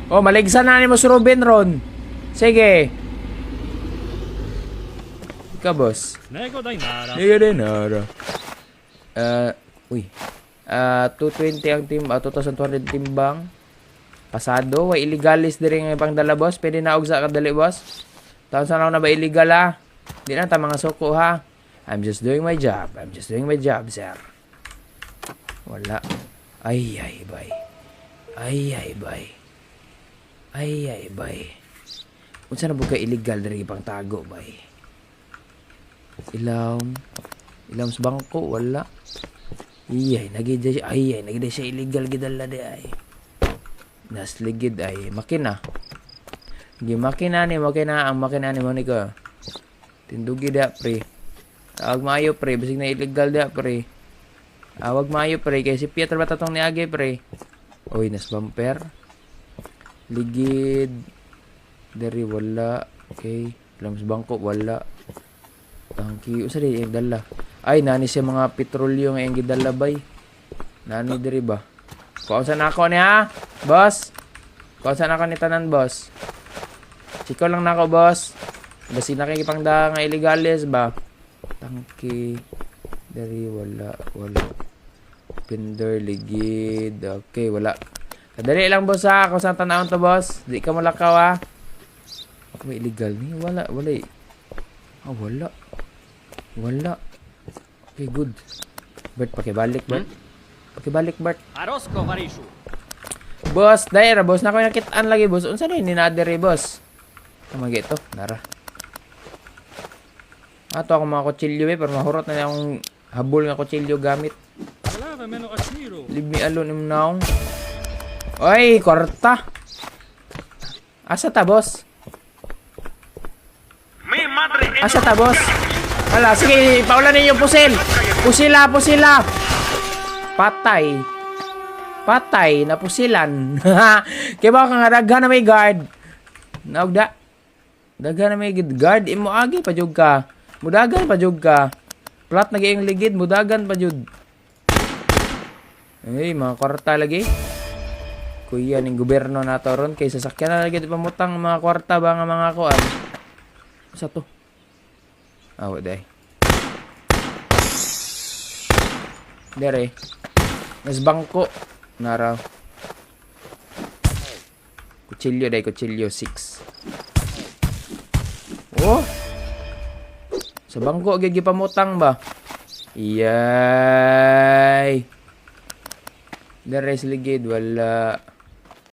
Oh, maligsan na ni mo si Ruben ron. Sige. Ika, boss. Nego Dainara. Nego Dainara. Uy. 220 ang 2,200 timbang. Pasado. Way illegalis din yung ibang dala, boss. Pwede na og sa kadali, boss. Taon sa lang na ba illegal, ha? Di na, ta mga suko, ha? I'm just doing my job. I'm just doing my job, sir. Wala. Ay, bay. Ay, bay. Ay, bay. Unsa na buka illegal diri pang tago, bay? Ilawom sa bangko, wala. Nagida siya illegal gidala di ay. Nasligid ay makina. Ang makina ni Monica. Tindugi da pre. Awag maayo pre, bisig na illegal da pre. Awag maayo pre, kay si Pietro batatong niagi pre. Oy, nas bumper. Ligid. Dari wala. Okay. Lams bangko wala. Tangki. Usa di yung dala. Ay, nani siya mga petrolyo nga yung gidala bay. Nani diri ba? Kausan ako ni ha? Boss? Kausan ako ni tanan, boss? Siko lang nako, boss. Basi nakikipangda nga illegales ba? Tangki. Dari wala. Pinder, ligid. Okay, wala. Kadali lang, boss ha. Kung saan tanawon to, boss. Di ka malakaw ha. Ako may illegal ni. Wala. Wala. Okay, good. Bert, pakibalik, Bert. Bert. Aros ko Marishu. Boss, daira, boss. Nako nakitaan lagi, boss. Unsa na yun? Ninadiri, boss. Kamagi ito. Nara. Ato ako mga kutsilyo, pero mahurot na akong habol nga kutsilyo gamit. Leave me alone, imnaong. Oy, korta. Asa ta, boss? Asa ta, boss? Wala, sige, paulan ninyo pusil. Pusila. Patay na pusilan. Kaya ba kang daghan na may guard? Naugda. Daghan na may guard. Imo agi pa jud ka. Mudagan pa jud ka. Plat naging ligid, mudagan pa jud. Ay, mga kwarta lagi. Kuya ning gobyerno nato ron kay sasakyan na lagi pamutang mga kwarta ba nga mga kuan. Sa to? Awa day. Dere. Mas bangko. Naraw. Kutsilyo 6. Oh. Sa bangko gigi pamutang ba? Iyay. Dere ligid wala.